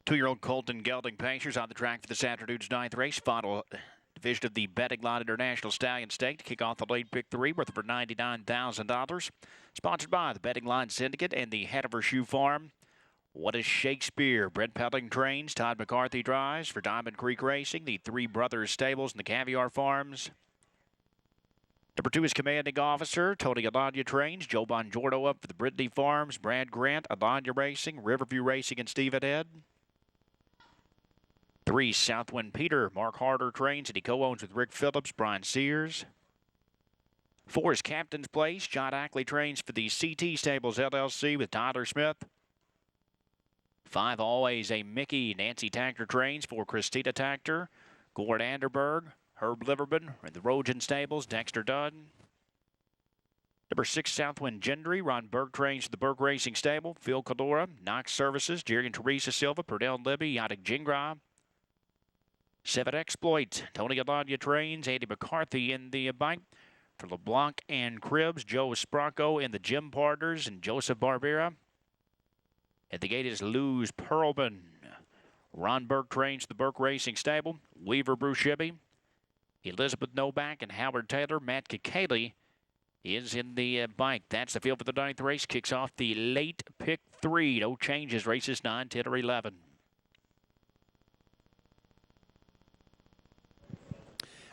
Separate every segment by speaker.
Speaker 1: Two-year-old Colton Gelding Pacers on the track for this afternoon's ninth race. Final division of the Betting Line International Stallion Stake to kick off the late pick 3 worth over $99,000. Sponsored by the Betting Line Syndicate and the Hanover Shoe Farm. What is Shakespeare? Brent Pelling trains. Todd McCarthy drives for Diamond Creek Racing, the Three Brothers Stables, and the Caviar Farms. Number 2 is Commanding Officer. Tony Alanya trains. Joe Bongiorno up for the Brittany Farms. Brad Grant, Alanya Racing, Riverview Racing, and Steven Head. 3, Southwind Peter. Mark Harder trains, and he co-owns with Rick Phillips, Brian Sears. 4 is Captain's Place. John Ackley trains for the CT Stables LLC with Tyler Smith. 5, Always a Mickey. Nancy Tactor trains for Christina Tactor. Gord Anderberg, Herb Liverman, and the Rogan Stables, Dexter Dunn. Number 6, Southwind Gendry. Ron Berg trains for the Berg Racing Stable. Phil Cadora, Knox Services, Jerry and Teresa Silva, Perdell Libby, Yannick Gingras. 7, Exploit. Tony Alanya trains. Andy McCarthy in the bike. For LeBlanc and Cribs, Joe Spracco in the Gym Partners, and Joseph Barbera. At the gate is Luz Pearlman. Ron Berg trains the Burke Racing Stable. Weaver Brushibby. Elizabeth Novak and Howard Taylor. Matt Kikali is in the bike. That's the field for the ninth race. Kicks off the late pick 3. No changes. Races 9, 10, or 11.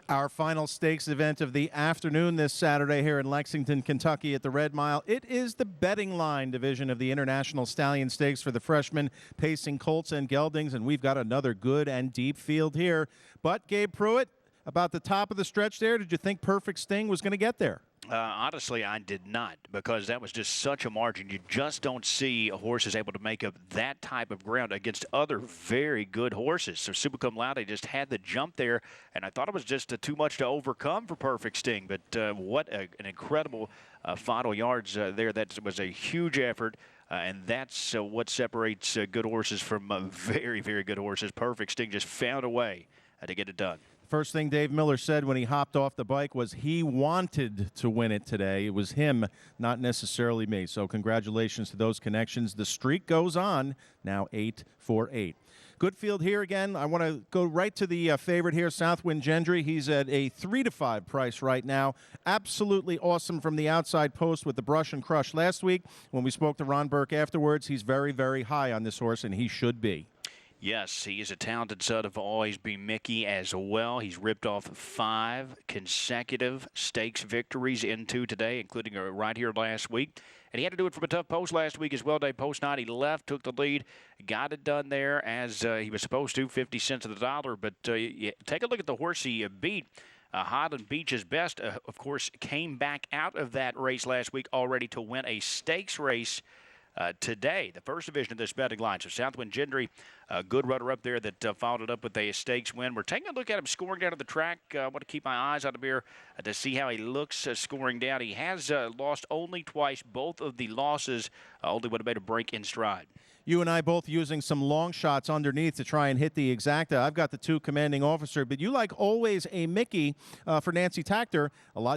Speaker 2: Our final stakes event of the afternoon this Saturday here in Lexington, Kentucky at the Red Mile. It is the betting line division of the International Stallion Stakes for the freshmen pacing Colts and Geldings, and we've got another good and deep field here. But, Gabe Pruitt, about the top of the stretch there, did you think Perfect Sting was going to get there?
Speaker 1: Honestly, I did not, because that was just such a margin. You just don't see a horse is able to make up that type of ground against other very good horses. So Super Cum Laude just had the jump there, and I thought it was just too much to overcome for Perfect Sting. But what an incredible final yards there. That was a huge effort. And that's what separates good horses from very, very good horses. Perfect Sting just found a way to get it done.
Speaker 2: First thing Dave Miller said when he hopped off the bike was he wanted to win it today. It was him, not necessarily me. So congratulations to those connections. The streak goes on, now 8 for 8. Good field here again. I want to go right to the favorite here, Southwind Gendry. He's at a 3-5 price right now. Absolutely awesome from the outside post with the brush and crush last week. When we spoke to Ron Burke afterwards, he's very, very high on this horse, and he should be.
Speaker 1: Yes, he is a talented son of Always Be Mickey as well. He's ripped off 5 consecutive stakes victories into today, including right here last week. And he had to do it from a tough post last week as well. Day post 9, he left, took the lead, got it done there as he was supposed to, 50 cents of the dollar. But take a look at the horse he beat. Highland Beach's Best, of course, came back out of that race last week already to win a stakes race today, the first division of this betting line. So Southwind Gendry, a good runner-up there that followed it up with a stakes win. We're taking a look at him scoring down to the track. I want to keep my eyes on him here to see how he looks scoring down. He has lost only twice. Both of the losses only would have made a break in stride.
Speaker 2: You and I both using some long shots underneath to try and hit the exacta. I've got the 2 Commanding Officer, but you like Always a Mickey for Nancy Tactor.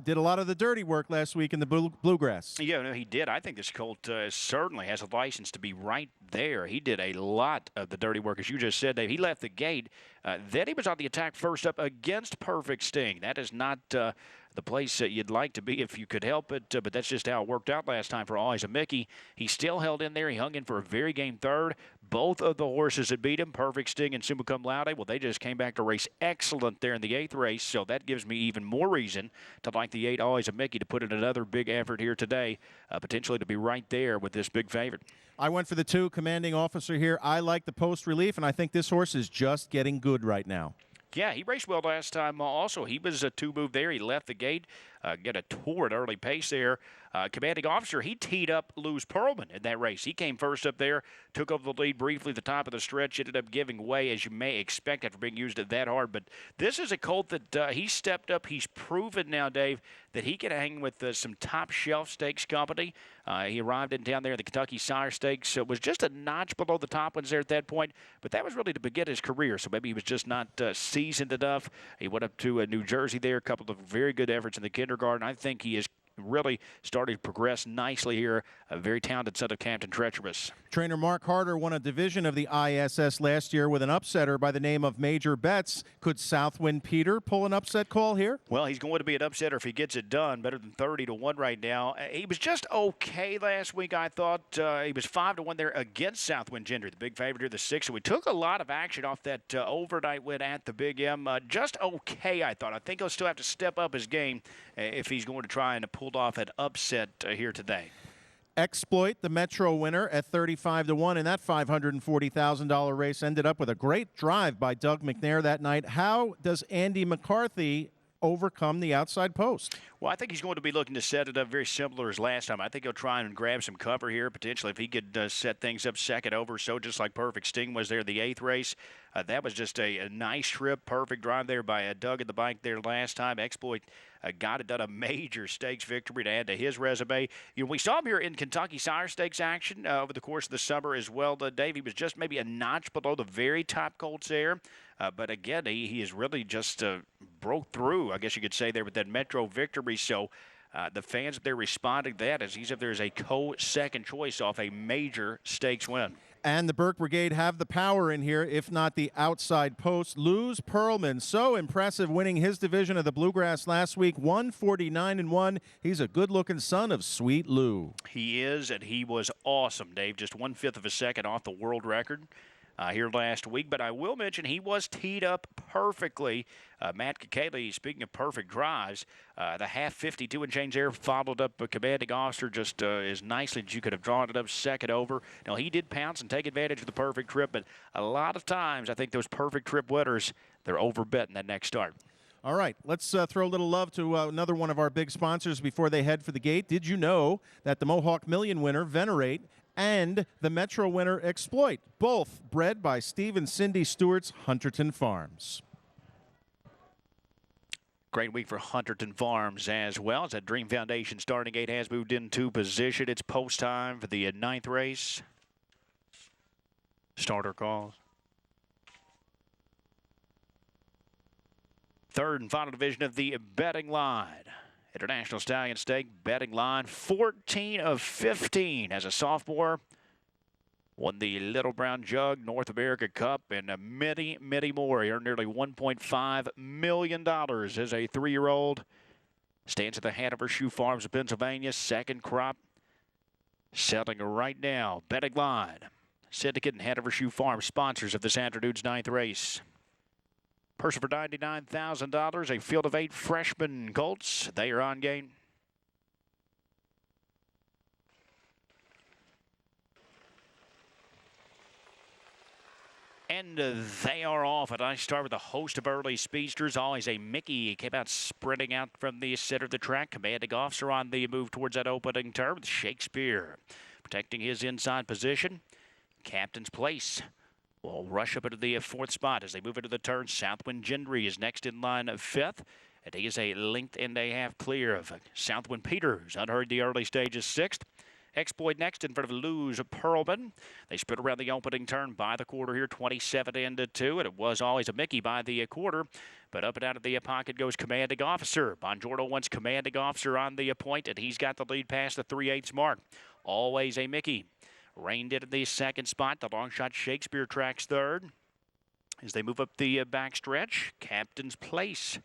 Speaker 2: Did a lot of the dirty work last week in the Bluegrass.
Speaker 1: Yeah, no, he did. I think this colt certainly has a license to be right there. He did a lot of the dirty work, as you just said, Dave. He left the gate. Then he was on the attack first up against Perfect Sting. That is not the place you'd like to be if you could help it, but that's just how it worked out last time for Always a Mickey. He still held in there. He hung in for a very game third. Both of the horses that beat him, Perfect Sting and Summa Cum Laude, well, they just came back to race excellent there in the 8th race, so that gives me even more reason to like the 8 Always a Mickey to put in another big effort here today, potentially to be right there with this big favorite.
Speaker 2: I went for the 2 Commanding Officer here. I like the post relief, and I think this horse is just getting good right now.
Speaker 1: Yeah, he raced well last time also. He was a 2-move there. He left the gate, get a torrid early pace there. Commanding Officer, he teed up Luz Pearlman in that race. He came first up there, took over the lead briefly at the top of the stretch, ended up giving way, as you may expect after being used that hard. But this is a colt that he stepped up. He's proven now, Dave, that he can hang with some top-shelf stakes company. He arrived in down there in the Kentucky Sire Stakes. So it was just a notch below the top ones there at that point, but that was really to begin his career. So maybe he was just not seasoned enough. He went up to New Jersey there, a couple of very good efforts in the kindergarten. I think he is really started to progress nicely here. A very talented son of Captain Treacherous.
Speaker 2: Trainer Mark Harder won a division of the ISS last year with an upsetter by the name of Major Betts. Could Southwind Peter pull an upset call here?
Speaker 1: Well, he's going to be an upsetter if he gets it done. Better than 30-1 right now. He was just okay last week, I thought. He was 5-1 there against Southwind Gendry, the big favorite here, the 6. So we took a lot of action off that overnight win at the Big M. Just okay, I thought. I think he'll still have to step up his game if he's going to try and pull off an upset here today.
Speaker 2: Exploit, the Metro winner at 35-1 in that $540,000 race, ended up with a great drive by Doug McNair that night. How does Andy McCarthy overcome the outside post?
Speaker 1: Well, I think he's going to be looking to set it up very similar as last time. I think he'll try and grab some cover here, potentially, if he could set things up second over. So just like Perfect Sting was there the 8th race. That was just a nice trip, perfect drive there by Doug at the bike there last time. Exploit got it done, a major stakes victory to add to his resume. You know, we saw him here in Kentucky Sire Stakes action over the course of the summer as well. Dave, he was just maybe a notch below the very top colts there. But again, he has really just broke through, I guess you could say, there with that Metro victory. So the fans, they're responding to that as he's up there as a co-second choice off a major stakes win.
Speaker 2: And the Burke Brigade have the power in here, if not the outside post. Luz Pearlman, so impressive, winning his division of the Bluegrass last week, 149-1. He's a good-looking son of Sweet Lou.
Speaker 1: He is, and he was awesome, Dave. Just 1/5 of a second off the world record here last week. But I will mention he was teed up perfectly. Matt Kakaley, speaking of perfect drives, the half 52 and change there followed up a commanding officer just as nicely as you could have drawn it up second over. Now, he did pounce and take advantage of the perfect trip, but a lot of times I think those perfect trip winners, they're overbet in that next start.
Speaker 2: All right, let's throw a little love to another one of our big sponsors before they head for the gate. Did you know that the Mohawk Million winner, Venerate, and the Metro winner, Exploit, both bred by Steve and Cindy Stewart's Hunterton Farms?
Speaker 1: Great week for Hunterton Farms as well. As that Dream Foundation starting gate has moved into position. It's post time for the 9th race. Starter calls. Third and final division of the betting line. International Stallion Stake betting line, 14 of 15 as a sophomore. Won the Little Brown Jug, North America Cup, and many, many more. He earned nearly $1.5 million as a 3-year-old. Stands at the Hanover Shoe Farms of Pennsylvania, second crop. Selling right now. Betting line. Syndicate and Hanover Shoe Farms, sponsors of this afternoon's 9th race. Person for $99,000, a field of 8 freshman colts. They are on game. And they are off. And I start with a host of early speedsters. Always a Mickey came out sprinting out from the center of the track. Commanding officer on the move towards that opening turn with Shakespeare protecting his inside position. Captain's Place will rush up into the 4th spot as they move into the turn. Southwind Gendry is next in line of 5th. And he is a length and a half clear of Southwind Peter, who's unhurried the early stages, 6th. Exploit next in front of Luz Pearlman. They split around the opening turn by the quarter here, 27-2, and it was always a Mickey by the quarter. But up and out of the pocket goes Commanding Officer. Bongiorno wants Commanding Officer on the point, and he's got the lead past the 3/8 mark. Always a Mickey. Reined in the 2nd spot. The long shot Shakespeare tracks 3rd. As they move up the backstretch, Captain's Place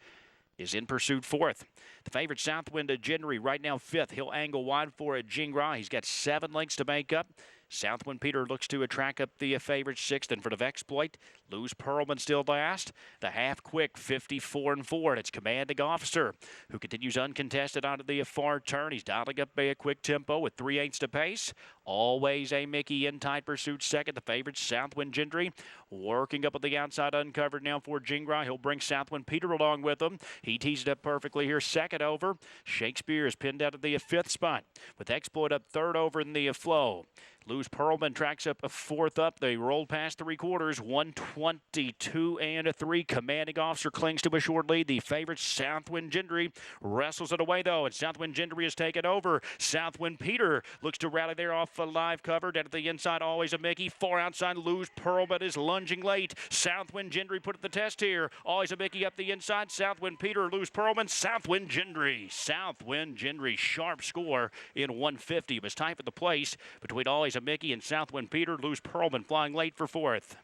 Speaker 1: is in pursuit 4th. The favorite Southwind Gendry right now 5th. He'll angle wide for a Jingra. He's got 7 lengths to make up. Southwind Peter looks to track up the favorite 6th in front of Exploit. Luz Pearlman still last. The half quick 54-4. And it's Commanding Officer who continues uncontested onto the far turn. He's dialing up a quick tempo with 3/8 to pace. Always a Mickey in tight pursuit 2nd. The favorite Southwind Gendry working up on the outside uncovered now for Jingra. He'll bring Southwind Peter along with him. He tees it up perfectly here 2nd over. Shakespeare is pinned out of the 5th spot with Exploit up 3rd over in the flow. Luz Pearlman tracks up a fourth up. They rolled past three-quarters, 122 and 3. Commanding Officer clings to a short lead. The favorite, Southwind Gendry, wrestles it away, though, and Southwind Gendry has taken over. Southwind Peter looks to rally there off a live cover. Down at the inside, always a Mickey. Far outside, Luz Pearlman is lunging late. Southwind Gendry put at the test here. Always a Mickey up the inside. Southwind Peter, Luz Pearlman, Southwind Gendry. Southwind Gendry, sharp score in 150. It was tight for the place between Always a Mickey and Southwind Peter. Luz Pearlman flying late for fourth.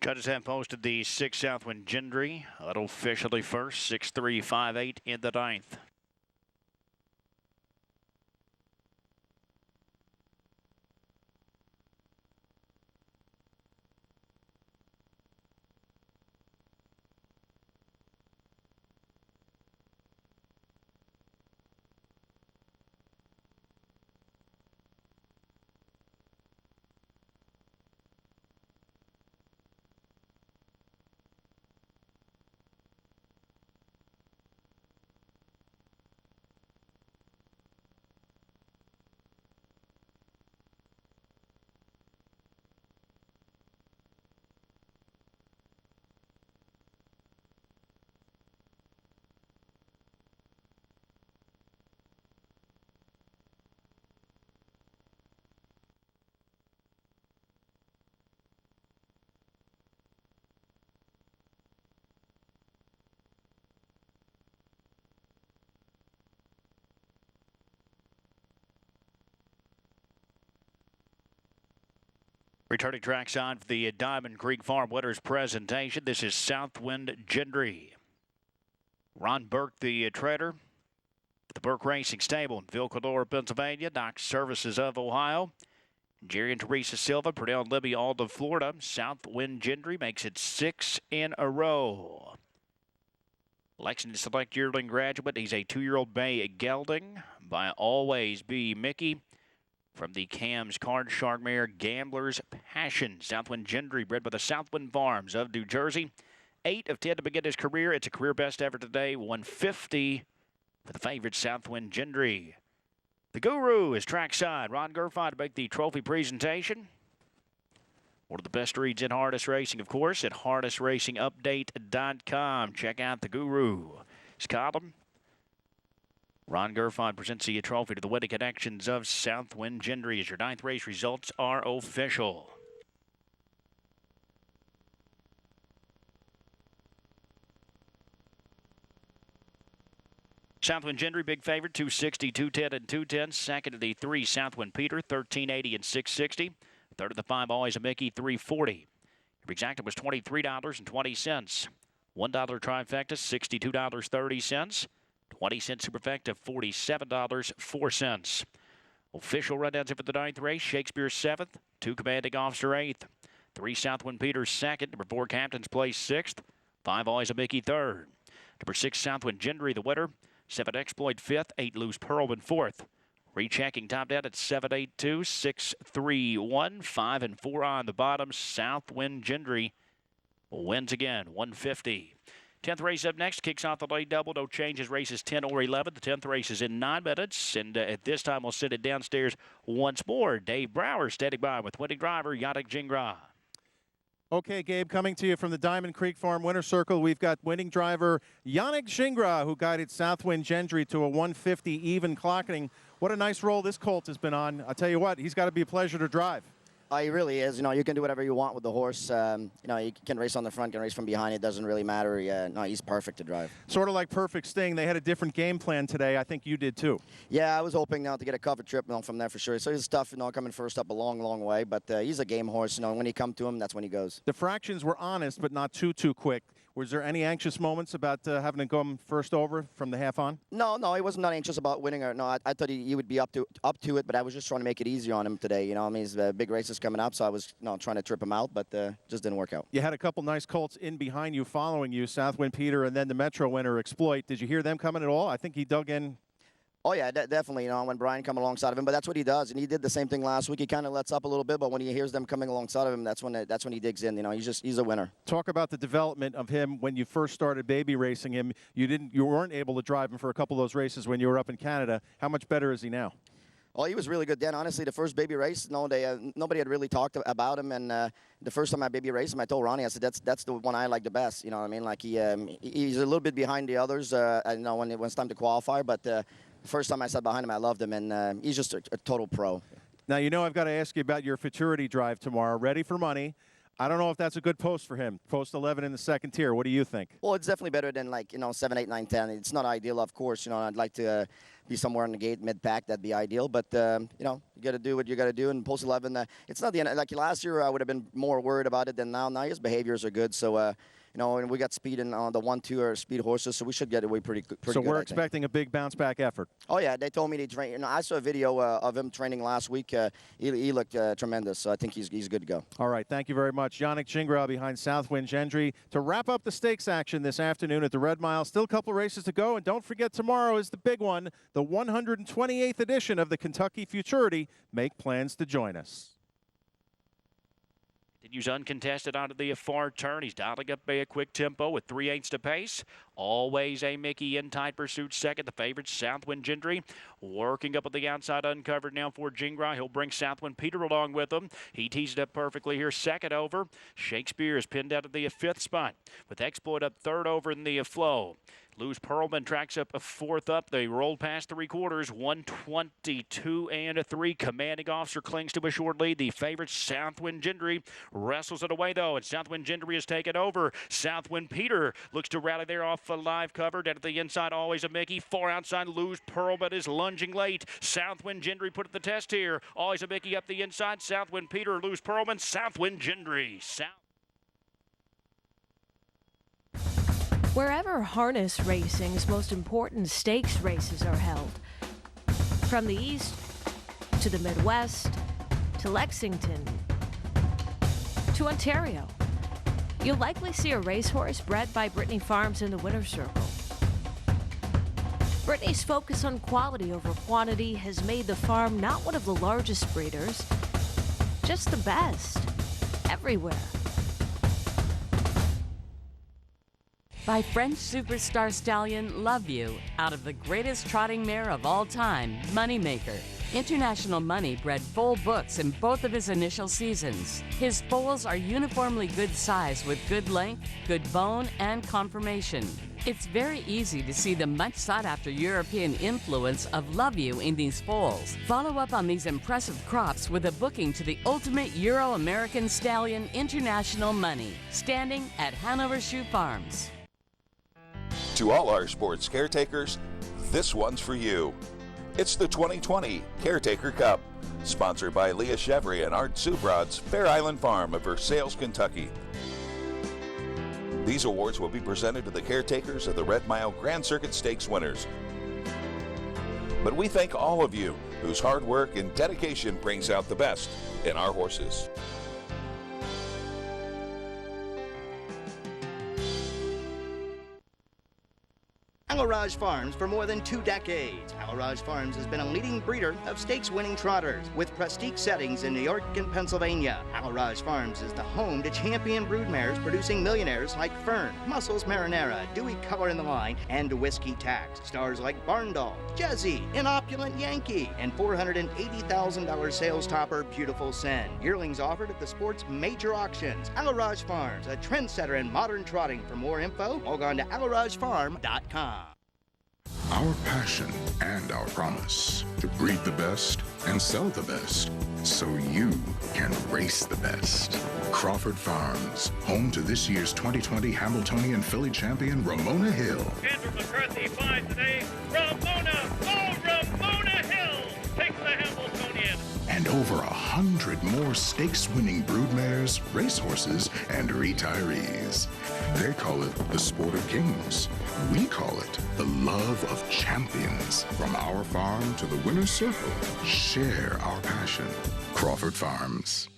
Speaker 1: Judges have posted the 6 Southwind Gendry. Unofficially first, 6-3-5-8 in the 9th. Returning trackside for the Diamond Creek Farm Winners presentation. This is Southwind Gendry. Ron Burke, the trader, the Burke Racing Stable in Vilcador, Pennsylvania. Dock Services of Ohio. Jerry and Teresa Silva, Purdell and Libby, all of Florida. Southwind Gendry makes it 6 in a row. Lexington Select Yearling graduate. He's a 2-year-old bay gelding by Always Be Mickey. From the Cam's Card Shark Mare Gambler's Passion. Southwind Gendry, bred by the Southwind Farms of New Jersey. 8 of 10 to begin his career. It's a career best ever today. 150 for the favorite Southwind Gendry. The Guru is trackside. Ron Gerfine to make the trophy presentation. One of the best reads in harness racing, of course, at harnessracingupdate.com. Check out the Guru. His column. Ron Gerfine presents the trophy to the winning connections of Southwind Gendry as your 9th race results are official. Southwind Gendry, big favorite, 260, 210, and 210. Second of the 3, Southwind Peter, 1380 and 660. Third of the 5, Always a Mickey, 340. Your exacta was $23.20. $1 trifecta, $62.30. 20-cent superfecta, $47.04. Official rundowns for the 9th race. Shakespeare 7th, 2 Commanding Officer 8th, 3 Southwind Peter 2nd, number 4 Captain's Place 6th, 5 Always a Mickey 3rd, number 6 Southwind Gendry the winner, 7 Exploit 5th, 8 Luz Pearlman 4th. Rechecking top down at 782, 631, 5 and 4 on the bottom. Southwind Gendry wins again, 150. 10th race up next, kicks off the late double. No changes, races 10 or 11. The 10th race is in 9 minutes. And at this time, we'll send it downstairs once more. Dave Brower standing by with winning driver Yannick Gingras.
Speaker 2: Okay, Gabe, coming to you from the Diamond Creek Farm Winner's Circle, we've got winning driver Yannick Gingras, who guided Southwind Gendry to a 150 even clocking. What a nice roll this colt has been on. I'll tell you what, he's got to be a pleasure to drive.
Speaker 3: Oh, he really is. You can do whatever you want with the horse. You can race on the front, can race from behind. It doesn't really matter. He's perfect to drive.
Speaker 2: Sort of like Perfect Sting. They had a different game plan today. I think you did too.
Speaker 3: Yeah, I was hoping to get a cover trip from there for sure. So he's tough, coming first up a long, long way. But he's a game horse. When you come to him, that's when he goes.
Speaker 2: The fractions were honest, but not too quick. Was there any anxious moments about having to come first over from the half on?
Speaker 3: No, he wasn't not anxious about winning. I thought he would be up to it, but I was just trying to make it easy on him today. He's big races coming up, so I was trying to trip him out, but just didn't work out.
Speaker 2: You had a couple nice colts in behind you, following you, Southwind Peter, and then the Metro winner Exploit. Did you hear them coming at all? I think he dug in.
Speaker 3: Oh, yeah, definitely, when Brian come alongside of him. But that's what he does, and he did the same thing last week. He kind of lets up a little bit, but when he hears them coming alongside of him, that's when he digs in. He's a winner.
Speaker 2: Talk about the development of him when you first started baby racing him. You weren't able to drive him for a couple of those races when you were up in Canada. How much better is he now?
Speaker 3: Oh, he was really good then. Honestly, the first baby race, nobody had really talked about him. And the first time I baby raced him, I told Ronnie, I said, that's the one I like the best. You know what I mean? Like he's a little bit behind the others. When it's time to qualify, but the first time I sat behind him, I loved him, and he's just a total pro.
Speaker 2: Now, I've got to ask you about your Futurity drive tomorrow. Ready for money. I don't know if that's a good post for him. Post 11 in the second tier. What do you think?
Speaker 3: Well, it's definitely better than 7, 8, 9, 10. It's not ideal, of course. I'd like to be somewhere in the gate mid-pack. That'd be ideal. But, you got to do what you got to do. And post 11, it's not the end. Like last year, I would have been more worried about it than now. Now his behaviors are good. So, and we got speed in the 1-2 or speed horses, so we should get away pretty good.
Speaker 2: So we're expecting a big bounce-back effort.
Speaker 3: Oh, yeah. They told me to train. I saw a video of him training last week. He looked tremendous, so I think he's good to go.
Speaker 2: All right. Thank you very much. Yannick Gingras behind Southwind Gendry to wrap up the stakes action this afternoon at the Red Mile. Still a couple races to go, and don't forget tomorrow is the big one, the 128th edition of the Kentucky Futurity. Make plans to join us.
Speaker 1: Continues uncontested onto the far turn. He's dialing up a quick tempo with 3/8 to pace. Always a Mickey in tight pursuit second. The favorite, Southwind Gendry, working up on the outside, uncovered now for Gingras. He'll bring Southwind Peter along with him. He tees it up perfectly here, second over. Shakespeare is pinned out of the fifth spot, with Exploit up third over in the flow. Luz Pearlman tracks up a fourth up. They roll past three quarters, 122 and a 3. Commanding Officer clings to a short lead. The favorite, Southwind Gendry, wrestles it away, though, and Southwind Gendry has taken over. Southwind Peter looks to rally there off a live cover. Down at the inside, always a Mickey. Far outside, Luz Pearlman is lunging late. Southwind Gendry put at the test here. Always a Mickey up the inside. Southwind Peter, Luz Pearlman, Southwind Gendry.
Speaker 4: Wherever harness racing's most important stakes races are held, from the east to the Midwest to Lexington to Ontario, you'll likely see a racehorse bred by Brittany Farms in the winner's circle. Brittany's focus on quality over quantity has made the farm not one of the largest breeders, just the best, everywhere.
Speaker 5: By French superstar stallion Love You, out of the greatest trotting mare of all time, Moneymaker. International Money bred foal books in both of his initial seasons. His foals are uniformly good size with good length, good bone, and conformation. It's very easy to see the much sought-after European influence of Love You in these foals. Follow up on these impressive crops with a booking to the ultimate Euro-American stallion, International Money, standing at Hanover Shoe Farms.
Speaker 6: To all our sports caretakers, this one's for you. It's the 2020 Caretaker Cup, sponsored by Leah Chevry and Art Subrod's Fair Island Farm of Versailles, Kentucky. These awards will be presented to the caretakers of the Red Mile Grand Circuit Stakes winners. But we thank all of you whose hard work and dedication brings out the best in our horses.
Speaker 7: Alaraj Farms for more than 2 decades. Alaraj Farms has been a leading breeder of stakes-winning trotters with prestige settings in New York and Pennsylvania. Alaraj Farms is the home to champion broodmares producing millionaires like Fern, Muscles Marinara, Dewey Color in the Line, and Whiskey Tax. Stars like Barndall, Jezzy, An Opulent Yankee, and $480,000 sales topper Beautiful Sin. Yearlings offered at the sport's major auctions. Alaraj Farms, a trendsetter in modern trotting. For more info, log on to alarajfarm.com.
Speaker 8: Our passion and our promise to breed the best and sell the best. so you can race the best. Crawford Farms, home to this year's 2020 Hamiltonian Filly champion Ramona Hill.
Speaker 9: Andrew McCarthy finds today. Ramona Hill takes the Hamiltonian.
Speaker 8: And over 100 more stakes-winning broodmares, racehorses, and retirees. They call it the Sport of Kings. We call it the love of champions. From our farm to the winner's circle, share our passion. Crawford Farms.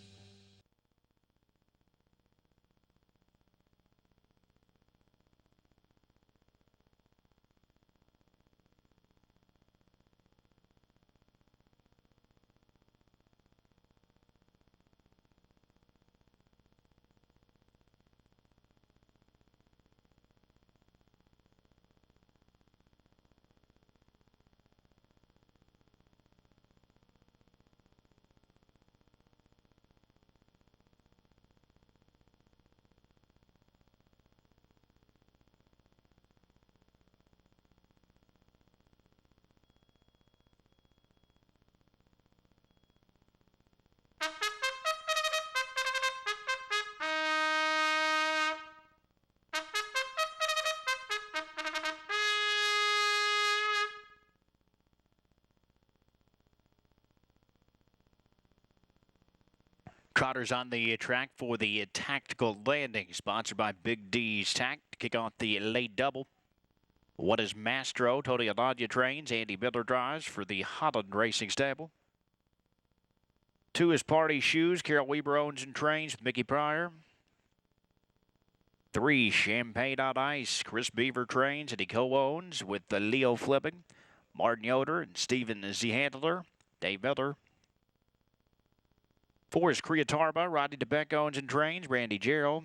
Speaker 1: Trotters on the track for the tactical landing, sponsored by Big D's Tack to kick off the late double. One is Mastro, Tony Alagna trains, Andy Miller drives for the Holland Racing Stable. 2 is Party Shoes, Carol Weber owns and trains with Mickey Pryor. 3, Champagne on Ice, Chris Beaver trains and he co-owns with Leo Flipping, Martin Yoder and Stephen Z. Handler, Dave Miller. 4 is Creatarba, Rodney DeBeck owns and trains, Randy Gerald.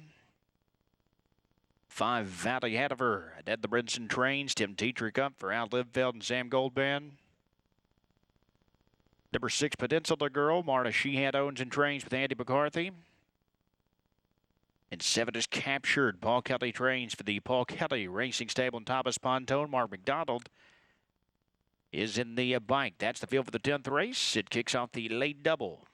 Speaker 1: 5, Valley Hanover, Ed LeBrinson trains, Tim Tetrick up for Al Livfeld and Sam Goldband. Number 6, Peninsula Girl, Marta Sheehan owns and trains with Andy McCarthy. And 7 is Captured, Paul Kelly trains for the Paul Kelly Racing Stable and Thomas Pontone. Mark McDonald is in the bike. That's the field for the 10th race. It kicks off the late double.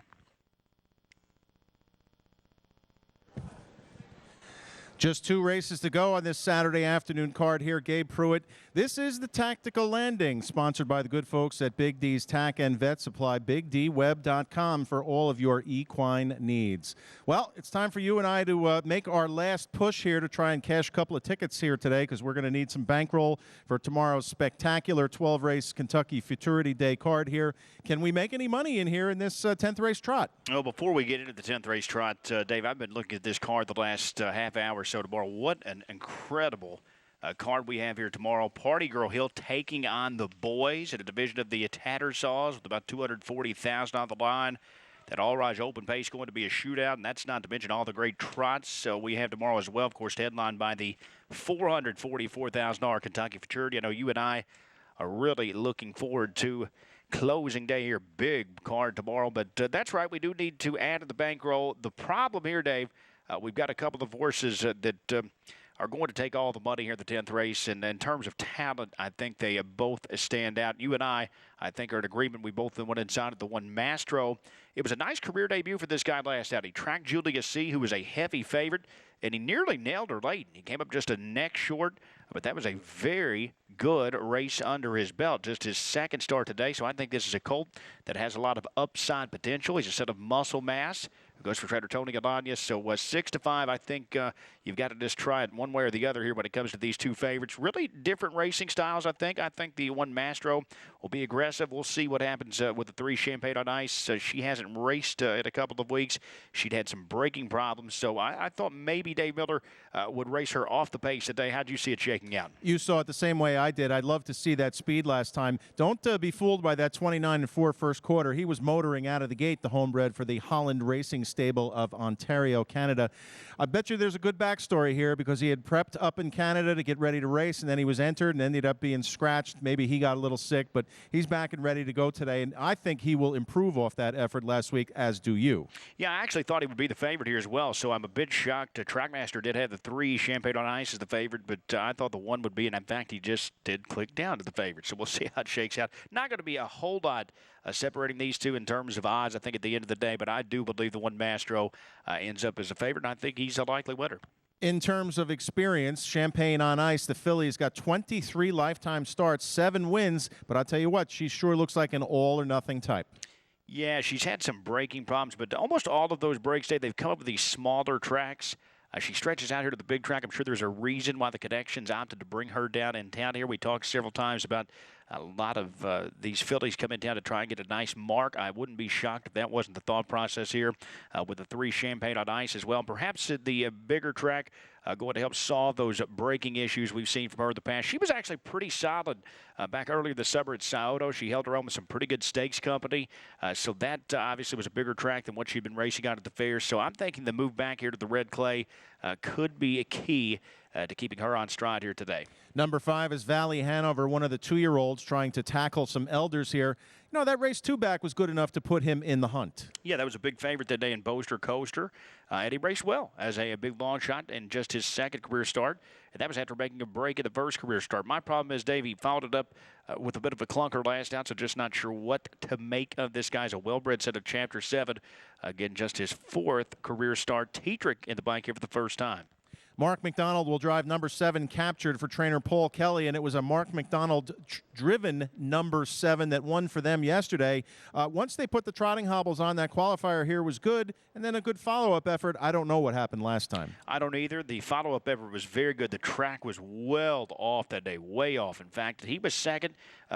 Speaker 2: Just 2 races to go on this Saturday afternoon card here. Gabe Pruitt. This is the Tactical Landing, sponsored by the good folks at Big D's Tack and Vet Supply, BigDWeb.com for all of your equine needs. Well, it's time for you and I to make our last push here to try and cash a couple of tickets here today, because we're going to need some bankroll for tomorrow's spectacular 12-race Kentucky Futurity Day card here. Can we make any money in here in this 10th race trot?
Speaker 1: Oh, before we get into the 10th race trot, Dave, I've been looking at this card the last half hour or so tomorrow. What an incredible card we have here tomorrow. Party Girl Hill taking on the boys in a division of the Tattersaws with about $240,000 on the line. That All-Raj Open Pace going to be a shootout, and that's not to mention all the great trots. So we have tomorrow as well, of course, headlined by the $444,000 Kentucky Futurity. I know you and I are really looking forward to closing day here. Big card tomorrow, but that's right. We do need to add to the bankroll. The problem here, Dave, we've got a couple of horses that are going to take all the money here in the 10th race. And in terms of talent, I think they both stand out. You and I think, are in agreement. We both went inside of the one Mastro. It was a nice career debut for this guy last out. He tracked Julia C., who was a heavy favorite, and he nearly nailed her late. He came up just a neck short, but that was a very good race under his belt. Just his second start today, so I think this is a colt that has a lot of upside potential. He's a set of muscle mass. Goes for trainer Tony Alagna. So 6-5, I think you've got to just try it one way or the other here when it comes to these two favorites. Really different racing styles, I think. I think the one Mastro will be aggressive. We'll see what happens with the 3 Champagne on Ice. She hasn't raced in a couple of weeks. She'd had some braking problems. So I thought maybe Dave Miller would race her off the pace today. How'd you see it shaking out?
Speaker 2: You saw it the same way I did. I'd love to see that speed last time. Don't be fooled by that 29-4 first quarter. He was motoring out of the gate, the homebred for the Holland Racing Stable of Ontario, Canada. I bet you there's a good backstory here, because he had prepped up in Canada to get ready to race, and then he was entered and ended up being scratched. Maybe he got a little sick, but he's back and ready to go today, and I think he will improve off that effort last week, as do you.
Speaker 1: Yeah, I actually thought he would be the favorite here as well, so I'm a bit shocked. Trackmaster did have the 3 Champagne on Ice as the favorite, but I thought the 1 would be, and in fact, he just did click down to the favorite, so we'll see how it shakes out. Not going to be a whole lot separating these two in terms of odds, I think, at the end of the day. But I do believe the one Mastro ends up as a favorite, and I think he's a likely winner.
Speaker 2: In terms of experience, Champagne on Ice, the filly's got 23 lifetime starts, 7 wins. But I'll tell you what, she sure looks like an all-or-nothing type.
Speaker 1: Yeah, she's had some braking problems, but almost all of those breaks, they've come up with these smaller tracks. She stretches out here to the big track. I'm sure there's a reason why the Connections opted to bring her down in town here. We talked several times about a lot of these fillies come in town to try and get a nice mark. I wouldn't be shocked if that wasn't the thought process here with the 3 Champagne on Ice as well. Perhaps the bigger track going to help solve those braking issues we've seen from her in the past. She was actually pretty solid back earlier this summer at Scioto. She held her own with some pretty good stakes company. So that obviously was a bigger track than what she'd been racing on at the fair. So I'm thinking the move back here to the red clay could be a key to keeping her on stride here today.
Speaker 2: Number 5 is Valley Hanover, one of the 2-year-olds trying to tackle some elders here. You know, that race 2 back was good enough to put him in the hunt.
Speaker 1: Yeah, that was a big favorite that day in Boaster Coaster. And he raced well as a big long shot in just his second career start. And that was after making a break in the first career start. My problem is, Dave, he followed it up with a bit of a clunker last out, so just not sure what to make of this guy's a well-bred set of Chapter 7. Again, just his 4th career start. Tetrick in the bike here for the first time.
Speaker 2: Mark McDonald will drive number 7, Captured, for trainer Paul Kelly, and it was a Mark McDonald-driven number 7 that won for them yesterday. Once they put the trotting hobbles on, that qualifier here was good, and then a good follow-up effort. I don't know what happened last time.
Speaker 1: I don't either. The follow-up effort was very good. The track was well off that day, way off. In fact, he was second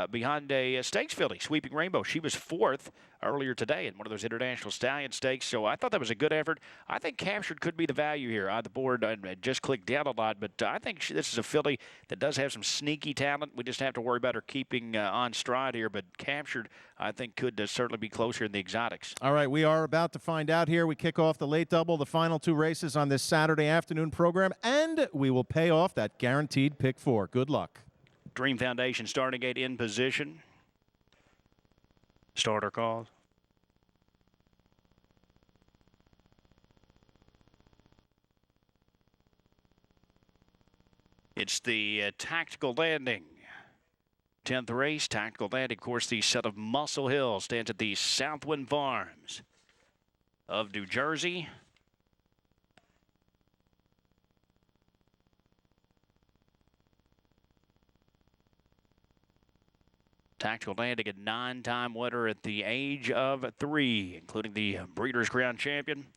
Speaker 1: behind a stakes filly, Sweeping Rainbow. She was 4th earlier today in one of those International Stallion Stakes, so I thought that was a good effort. I think Captured could be the value here. On the board, I just clicked down a lot, but I think this is a filly that does have some sneaky talent. We just have to worry about her keeping on stride here, but Captured, I think, could certainly be closer in the exotics.
Speaker 2: All right, we are about to find out here. We kick off the late double, the final 2 races on this Saturday afternoon program, and we will pay off that guaranteed pick 4. Good luck.
Speaker 1: Dream Foundation starting gate in position. Starter calls. It's the Tactical Landing. 10th race, Tactical Landing. Of course, the set of Muscle Hill stands at the Southwind Farms of New Jersey. Tactical Landing, a 9-time winner at the age of 3, including the Breeders' Crown champion.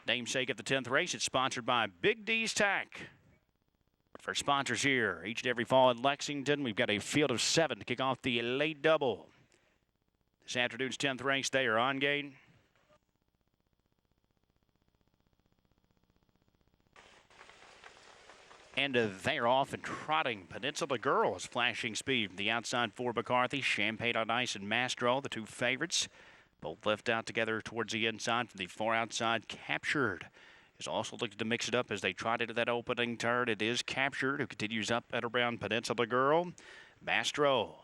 Speaker 1: Namesake of the 10th race, it's sponsored by Big D's Tack. For sponsors here, each and every fall in Lexington, we've got a field of 7 to kick off the late double. This afternoon's 10th race, they are on gate. And they're off and trotting. Peninsula Girl is flashing speed from the outside for McCarthy. Champagne on Ice and Mastro, the 2 favorites. Both left out together towards the inside from the far outside. Captured is also looking to mix it up as they trot into that opening turn. It is Captured who continues up and around Peninsula Girl. Mastro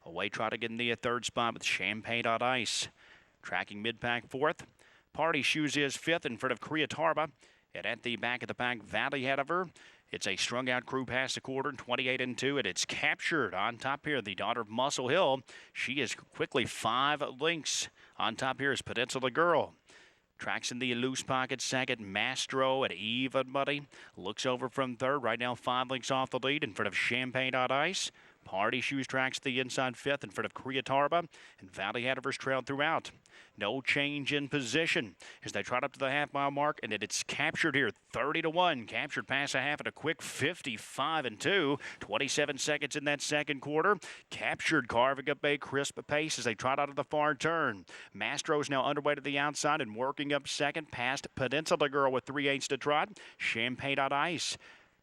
Speaker 1: away trotting in the 3rd spot with Champagne on Ice. Tracking mid-pack 4th. Party Shoes is 5th in front of Creatarba. And at the back of the pack, Valley Hanover. It's a strung-out crew past the quarter, 28-2, and it's Captured on top here. The daughter of Muscle Hill. She is quickly 5 lengths. On top here is Peninsula Girl. Tracks in the loose pocket second. Mastro at even money. Looks over from 3rd. Right now 5 lengths off the lead in front of Champagne on Ice. Party Shoes tracks the inside 5th in front of Creatarba. And Valley Hanover's trailed throughout. No change in position as they trot up to the half-mile mark, and it's Captured here, 30-1. Captured past a half at a quick 55-2. 27 seconds in that second quarter. Captured carving up a crisp pace as they trot out of the far turn. Mastro's now underway to the outside and working up second past Peninsula Girl with 3/8 to trot. Champagne on Ice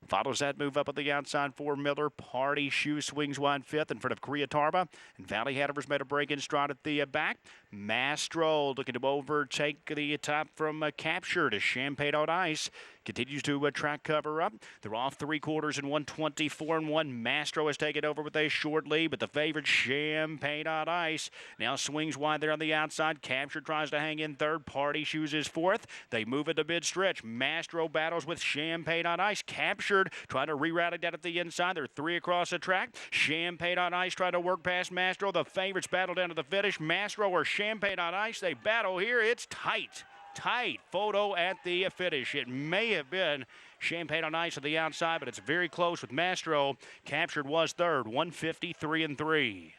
Speaker 1: follows that move up at the outside for Miller. Party Shoe swings wide 5th in front of Creatarba. And Valley Hanover's made a break in stride at the back. Mastro looking to overtake the top from Captured as Champagne on Ice continues to track cover up. They're off 3/4 in 124-1. Mastro has taken over with a short lead, but the favorite Champagne on Ice now swings wide there on the outside. Captured tries to hang in third. Party Shoes is fourth. They move into mid-stretch. Mastro battles with Champagne on Ice. Captured trying to reroute it down at the inside. They're 3 across the track. Champagne on Ice trying to work past Mastro. The favorites battle down to the finish. Mastro or Champagne on Ice. They battle here. It's tight. Tight photo at the finish. It may have been Champagne on Ice at the outside, but it's very close with Mastro. Captured was third, 153-3.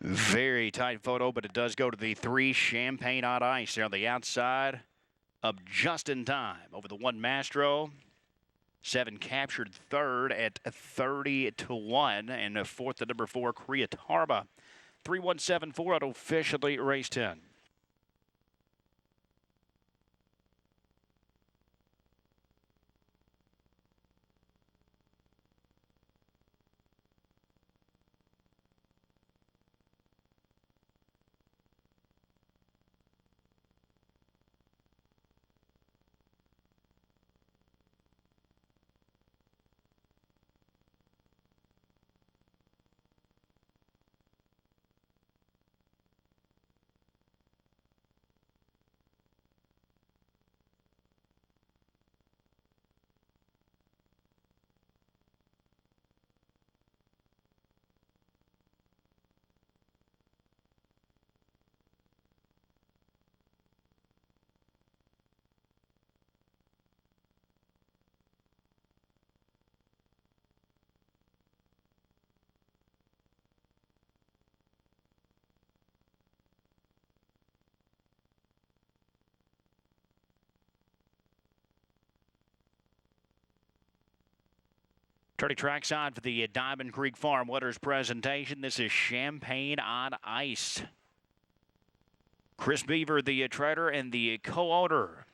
Speaker 1: Very tight photo, but it does go to the 3 Champagne on Ice there on the outside of just in time. Over the 1 Mastro. 7 captured third at 30-1. And fourth, the number 4 Creatarba. 3-1-7-4 out officially race 10. Turning trackside for the Diamond Creek Farm Winners presentation. This is Champagne on Ice. Chris Beaver, the trader and the co-owner,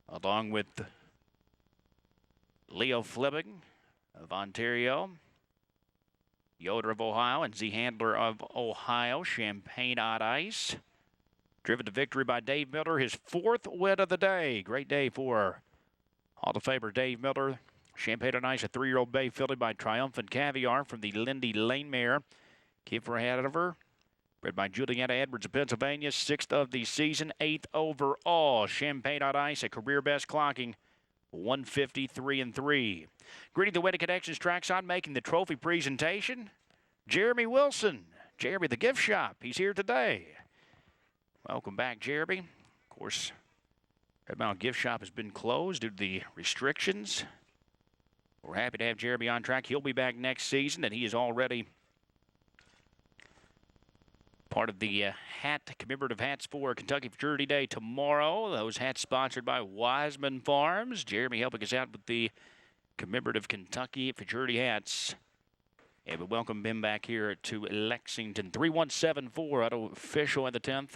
Speaker 1: along with Leo Fleming of Ontario, Yoder of Ohio, and Z Handler of Ohio. Champagne on Ice. Driven to victory by Dave Miller, his 4th win of the day. Great day for Hall of Famer Dave Miller. Champagne on Ice, a 3-year-old bay fillied by Triumphant Caviar from the Lindy Lane mare. Kiefer Hanover, bred by Juliana Edwards of Pennsylvania. 6th of the season, 8th overall. Champagne on Ice, a career best clocking 153-3. Greeting the Wedding Connections trackside, making the trophy presentation, Jeremy Wilson. Jeremy, the gift shop. He's here today. Welcome back, Jeremy. Of course, Red Mountain Gift Shop has been closed due to the restrictions. We're happy to have Jeremy on track. He'll be back next season, and he is already part of the commemorative hats for Kentucky Futurity Day tomorrow. Those hats sponsored by Wiseman Farms. Jeremy helping us out with the commemorative Kentucky Futurity hats. And we welcome him back here to Lexington. 3-1-7-4 out of official at the 10th.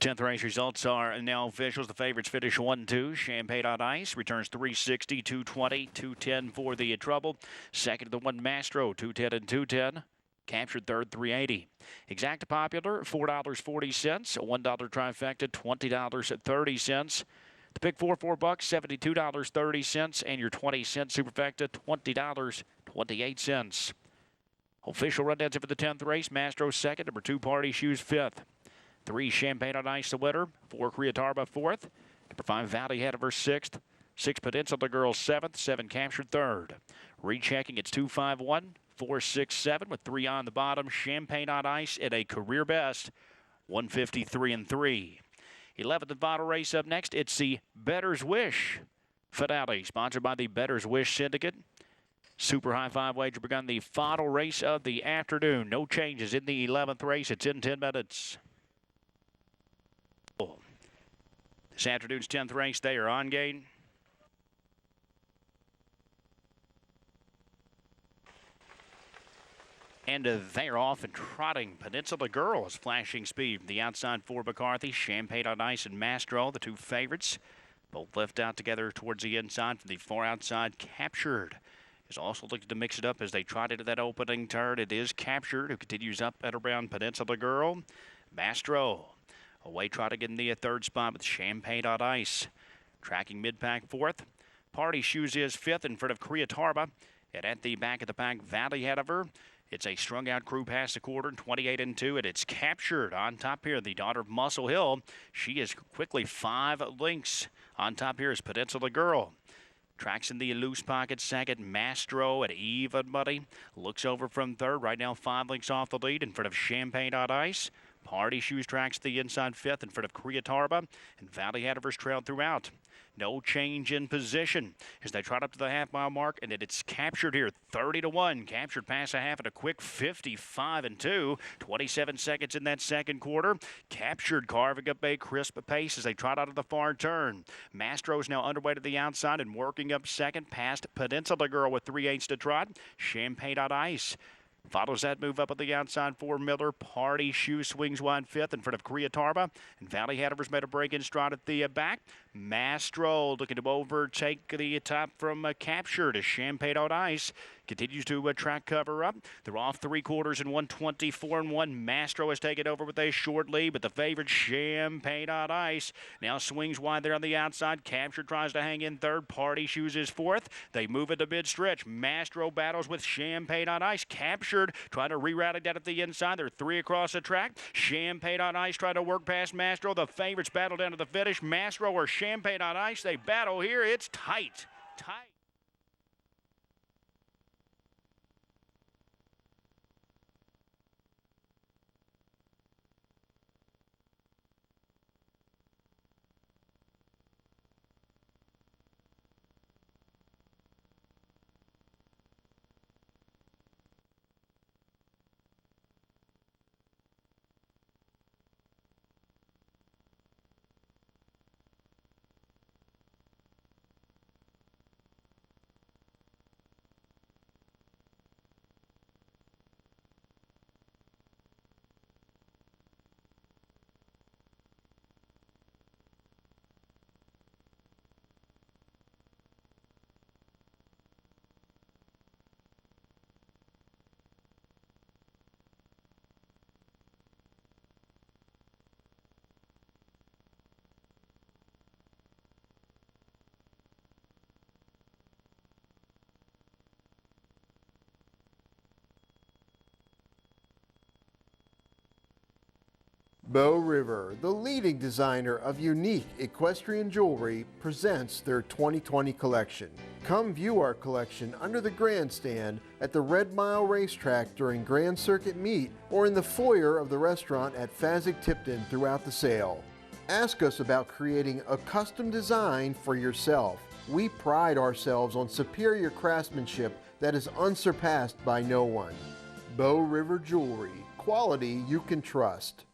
Speaker 1: 10th race results are now officials. The favorites finish 1-2. Champagne on Ice returns 360, 220, 210 for the Trouble. Second to the one Mastro, 210 and 210. Captured third, 380. Exacta Popular, $4.40. A $1 trifecta, $20.30. The pick $4 $72.30, and your 20-cent superfecta, $20.28. Official rundowns for the 10th race. Mastro second, number 2 Party Shoes fifth. 3 Champagne on Ice the winner. 4 Creatarba fourth. Number 5 Valley Hanover sixth. 6 Peninsula Girls seventh. 7 Captured third. Rechecking, it's 251, 467 with 3 on the bottom. Champagne on Ice at a career best 153 and 3. 11th and final race up next. It's the Bettor's Wish finale, sponsored by the Bettor's Wish Syndicate. Super high five wager begun the final race of the afternoon. No changes in the 11th race. It's in 10 minutes. This afternoon's 10th race, they are on gain. And they're off and trotting. Peninsula Girls flashing speed. The outside for McCarthy. Champagne on Ice and Mastro, the 2 favorites. Both left out together towards the inside. From the far outside, Captured is also looking to mix it up as they trot into that opening turn. It is Captured, who continues up and around Peninsula Girl. Mastro away trotting in the third spot with Champagne on Ice. Tracking mid-pack fourth. Party Shoes is fifth in front of Creatarba. And at the back of the pack, Valley Hanover. It's a strung-out crew past the quarter, 28 and 2, and it's Captured on top here. The daughter of Muscle Hill. She is quickly 5 lengths. On top here is Peninsula Girl. Tracks in the loose pocket second. Mastro at even money. Looks over from third. Right now 5 lengths off the lead in front of Champagne on Ice. Party Shoes tracks the inside fifth in front of Creatarba. And Valley Hanover's trailed throughout. No change in position as they trot up to the half-mile mark, and it's Captured here, 30-1. Captured past a half at a quick 55 and 2. 27 seconds in that second quarter. Captured carving up a crisp pace as they trot out of the far turn. Mastro's now underway to the outside and working up second past Peninsula Girl with 3/8 to trot. Champagne on Ice follows that move up on the outside for Miller. Party Shoe swings wide fifth in front of Creatarba. And Valley Hanover's made a break in stride at the back. Mastro looking to overtake the top from Captured as Champagne on Ice continues to track cover up. They're off 3 quarters in 124 and 1. Mastro has taken over with a short lead, but the favorite Champagne on Ice now swings wide there on the outside. Captured tries to hang in third. Party Shoes is fourth. They move into mid-stretch. Mastro battles with Champagne on Ice. Captured trying to reroute it down at the inside. There are 3 across the track. Champagne on Ice trying to work past Mastro. The favorites battle down to the finish. Mastro or Champagne on Ice, they battle here. It's tight.
Speaker 10: Bow River, the leading designer of unique equestrian jewelry, presents their 2020 collection. Come view our collection under the grandstand at the Red Mile Racetrack during Grand Circuit Meet or in the foyer of the restaurant at Fasig-Tipton throughout the sale. Ask us about creating a custom design for yourself. We pride ourselves on superior craftsmanship that is unsurpassed by no one. Bow River Jewelry, quality you can trust.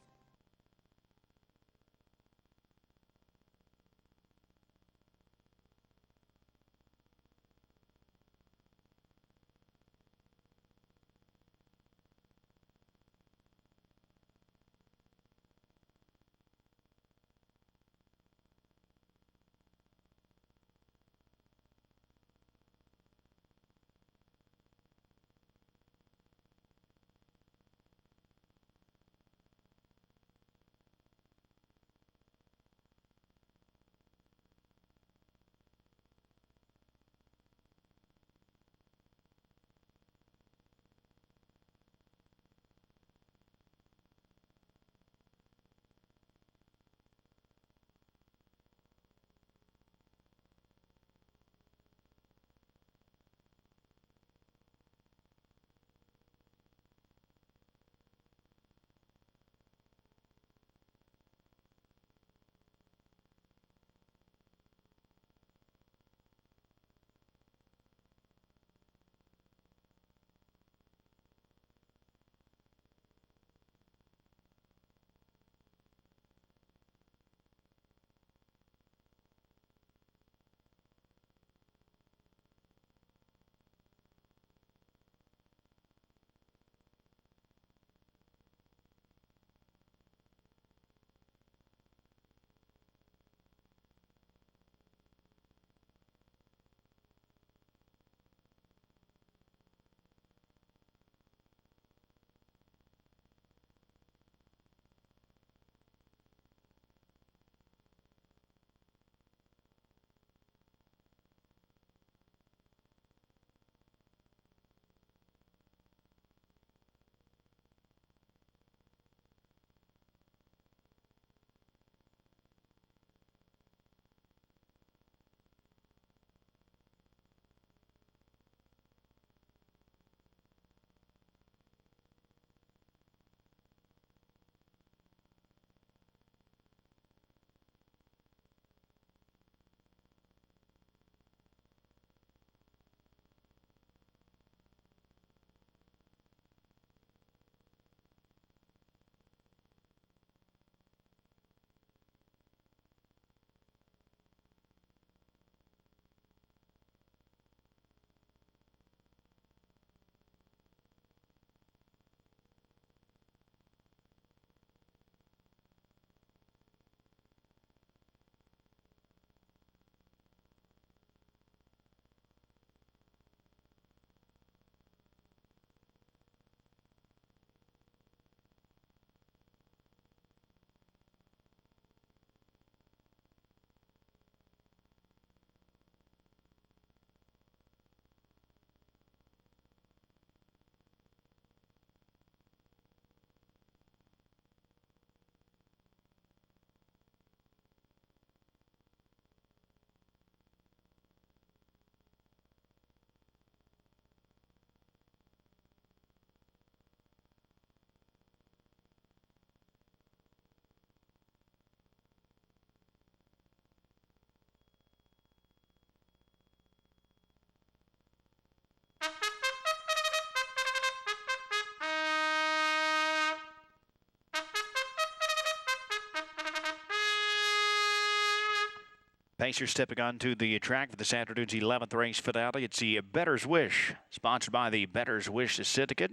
Speaker 1: Pacers stepping onto the track for this afternoon's 11th race finale. It's the Bettor's Wish, sponsored by the Bettor's Wish Syndicate.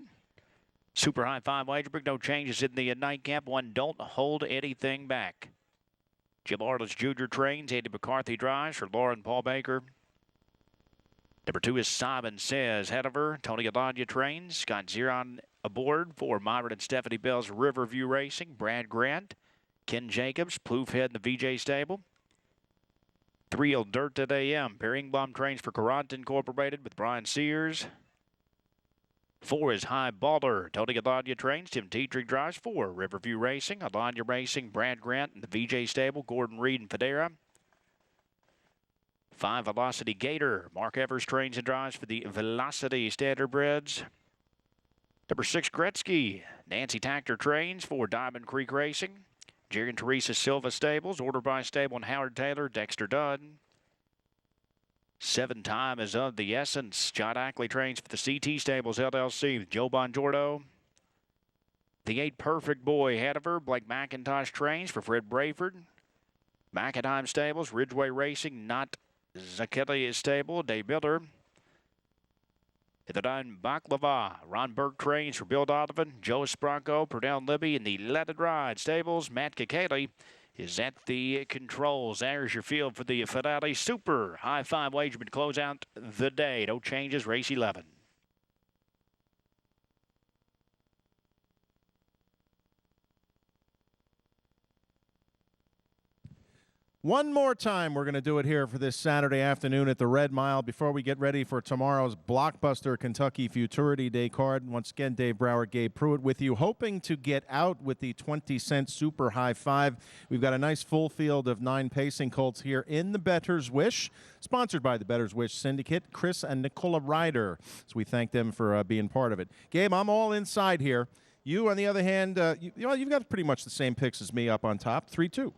Speaker 1: Super high five wagerbook, no changes in the nightcap. One, don't hold anything back. Jim Arledge Jr. trains. Andy McCarthy drives for Lauren Paul Baker. Number 2 is Simon Says Hanover. Tony Alagna trains. Scott Ziron aboard for Myron and Stephanie Bell's Riverview Racing. Brad Grant, Ken Jacobs, Plouffe in the VJ stable. 3 Ilderta AM. Perry Engblom trains for Courant Incorporated with Brian Sears. 4 is High Baller. Tony Alagna trains. Tim Tetrick drives. 4 Riverview Racing. Alagna Racing. Brad Grant in the VJ stable. Gordon Reed and Federa. 5 Velocity Gator. Mark Evers trains and drives for the Velocity Standardbreds. Number 6 Gretzky. Nancy Tactor trains for Diamond Creek Racing. Jerry and Teresa Silva stables. Ordered by Stable and Howard Taylor. Dexter Dunn. 7 Time is of the essence. John Ackley trains for the CT Stables LLC with Joe Bongiorno. The 8 Perfect Boy Hanover. Blake McIntosh trains for Fred Brayford. Mackenheim Stables. Ridgeway Racing. Not Zakeli stable. Dave Miller. At the 9 Baklava. Ron Burke trains for Bill Donovan. Joe Spronko. Purnell Libby in the Let It Ride stables. Matt Kakeli is at the controls. There's your field for the finale. Super high five wagerman close out the day. No changes. Race 11.
Speaker 2: One more time, we're going to do it here for this Saturday afternoon at the Red Mile before we get ready for tomorrow's blockbuster Kentucky Futurity Day card. Once again, Dave Brower, Gabe Pruitt with you, hoping to get out with the 20-cent Super High Five. We've got a nice full field of 9 pacing colts here in the Bettor's Wish, sponsored by the Bettor's Wish Syndicate, Chris and Nicola Ryder. So we thank them for being part of it. Gabe, I'm all inside here. You, on the other hand, you've got pretty much the same picks as me up on top, 3-2.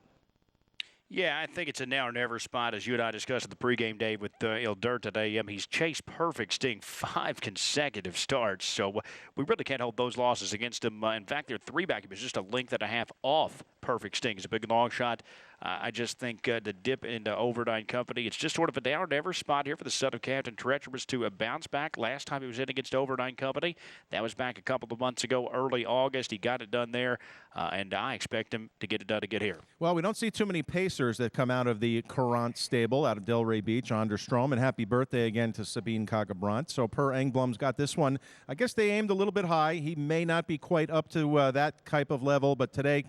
Speaker 1: Yeah, I think it's a now or never spot, as you and I discussed at the pregame, Dave, with Ilderta AM. He's chased Perfect Sting 5 consecutive starts, so we really can't hold those losses against him. In fact, their 3-back is just a length and a half off Perfect Sting. It's a big long shot. I just think the dip into Overdine Company, it's just sort of a down or never spot here for the son of Captain Treacherous to bounce back. Last time he was in against Overdine Company, that was back a couple of months ago, early August. He got it done there, and I expect him to get it done again here.
Speaker 2: Well, we don't see too many pacers that come out of the Courant stable out of Delray Beach, Onderstrom, and happy birthday again to Sabine Kagabrant. So Per Engblom's got this one. I guess they aimed a little bit high. He may not be quite up to that type of level, but today,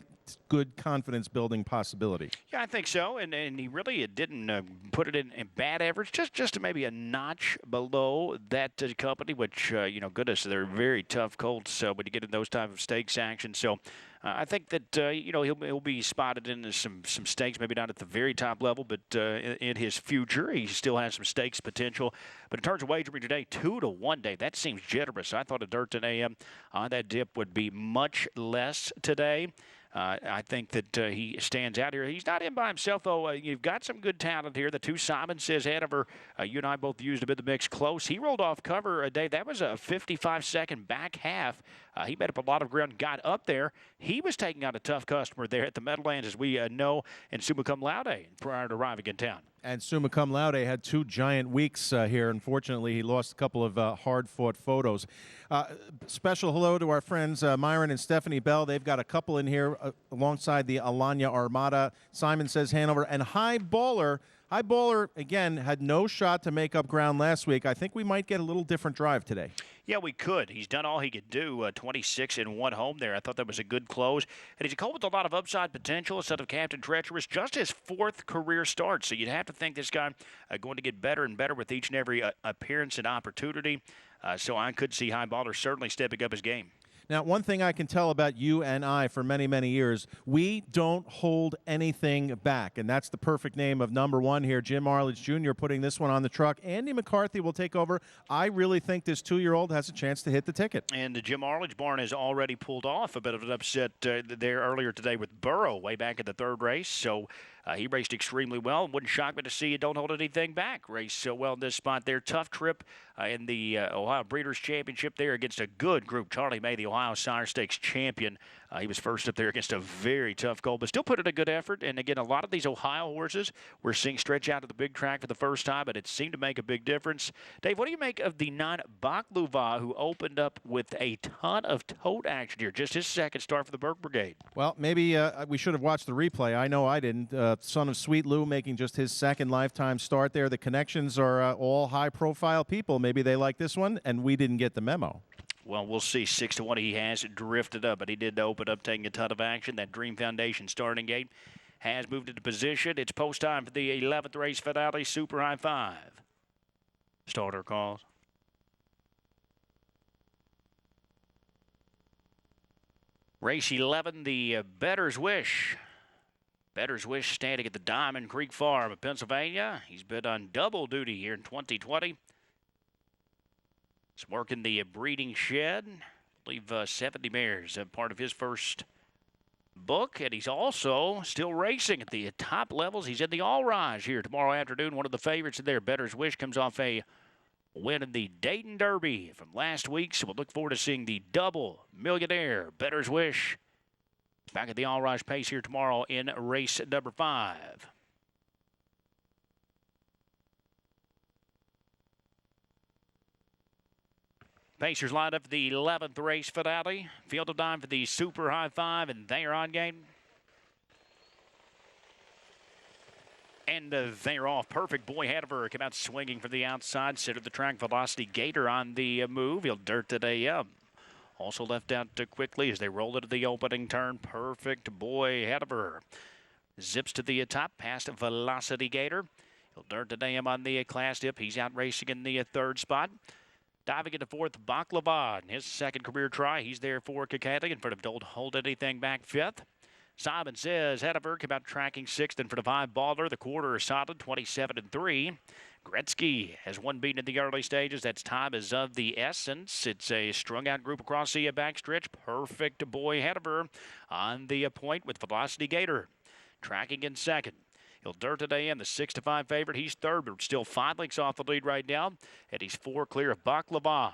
Speaker 2: good confidence-building possibility.
Speaker 1: Yeah, I think so, and he really didn't put it in bad average, just maybe a notch below that company, which, goodness, they're very tough colts when you get in those type of stakes action. So I think that, he'll be spotted in some stakes, maybe not at the very top level, but in his future, he still has some stakes potential. But in terms of wagering today, 2-1 day, that seems generous. I thought Ilderta AM on that dip would be much less today. I think that he stands out here. He's not in by himself, though. You've got some good talent here. The 2 Simon Says Hanover, you and I both used him in the mix close. He rolled off cover, Dave. That was a 55-second back half. He made up a lot of ground, got up there. He was taking out a tough customer there at the Meadowlands, as we know, in Summa Cum Laude prior to arriving in town.
Speaker 2: And Summa Cum Laude had 2 giant weeks here. Unfortunately, he lost a couple of hard-fought photos. Special hello to our friends Myron and Stephanie Bell. They've got a couple in here alongside the Alagna Armada. Simon Says Hanover. And High Baller. High Baller, again, had no shot to make up ground last week. I think we might get a little different drive today.
Speaker 1: Yeah, we could. He's done all he could do, 26 in 1 home there. I thought that was a good close. And he's a colt with a lot of upside potential instead of Captain Treacherous, just his 4th career start. So you'd have to think this guy going to get better and better with each and every appearance and opportunity. So I could see High Baller certainly stepping up his game.
Speaker 2: Now, one thing I can tell about you and I for many, many years, we don't hold anything back. And that's the perfect name of number 1 here. Jim Arledge Jr. putting this one on the truck. Andy McCarthy will take over. I really think this 2-year-old has a chance to hit the ticket.
Speaker 1: And the Jim Arledge barn has already pulled off a bit of an upset there earlier today with Burrow way back in the 3rd race. So he raced extremely well. Wouldn't shock me to see you don't hold anything back. Raced so well in this spot there. Tough trip in the Ohio Breeders' Championship there against a good group. Charlie May, the Ohio Ohio Sire Stakes champion. He was first up there against a very tough goal, but still put in a good effort. And again, a lot of these Ohio horses we're seeing stretch out to the big track for the first time, but it seemed to make a big difference. Dave, what do you make of the 9 Baklava, who opened up with a ton of tote action here? Just his second start for the Burke Brigade.
Speaker 2: Well, maybe we should have watched the replay. I know I didn't. Son of Sweet Lou making just his second lifetime start there. The connections are all high-profile people. Maybe they like this one, and we didn't get the memo.
Speaker 1: Well, we'll see. 6-1, he has drifted up, but he did open up, taking a ton of action. That Dream Foundation starting gate has moved into position. It's post time for the 11th race finale, Super High 5. Starter calls. Race 11, the Bettor's Wish. Bettor's Wish standing at the Diamond Creek Farm of Pennsylvania. He's been on double duty here in 2020. He's working the breeding shed. I believe 70 mares, part of his first book. And he's also still racing at the top levels. He's in the All-Rise here tomorrow afternoon. One of the favorites in there. Bettor's Wish comes off a win in the Dayton Derby from last week. So we'll look forward to seeing the double millionaire Bettor's Wish back at the All-Rise pace here tomorrow in race number 5. Pacers lined up for the 11th race finale. Field of 9 for the Super High 5, and they are on game. And they're off. Perfect Boy Hanover came out swinging from the outside. Centered the track. Velocity Gator on the move. He'll dirt at AM. Also left out quickly as they roll into the opening turn. Perfect Boy Hanover zips to the top past Velocity Gator. He'll dirt at AM on the class dip. He's out racing in the 3rd spot. Diving into 4th, Baklava. In his second career try, he's there for Kakati in front of Don't Hold Anything Back 5th. Simon Says Hanover came out tracking 6th in front of High Baller. The quarter is solid, 27-3. Gretzky has one beaten in the early stages. That's Time is of the Essence. It's a strung out group across the backstretch. Perfect Boy Hanover on the point with Velocity Gator tracking in 2nd. He'll dirt today in the 6-5 favorite. He's 3rd, but still 5 lengths off the lead right now. And he's 4 clear of Baklava.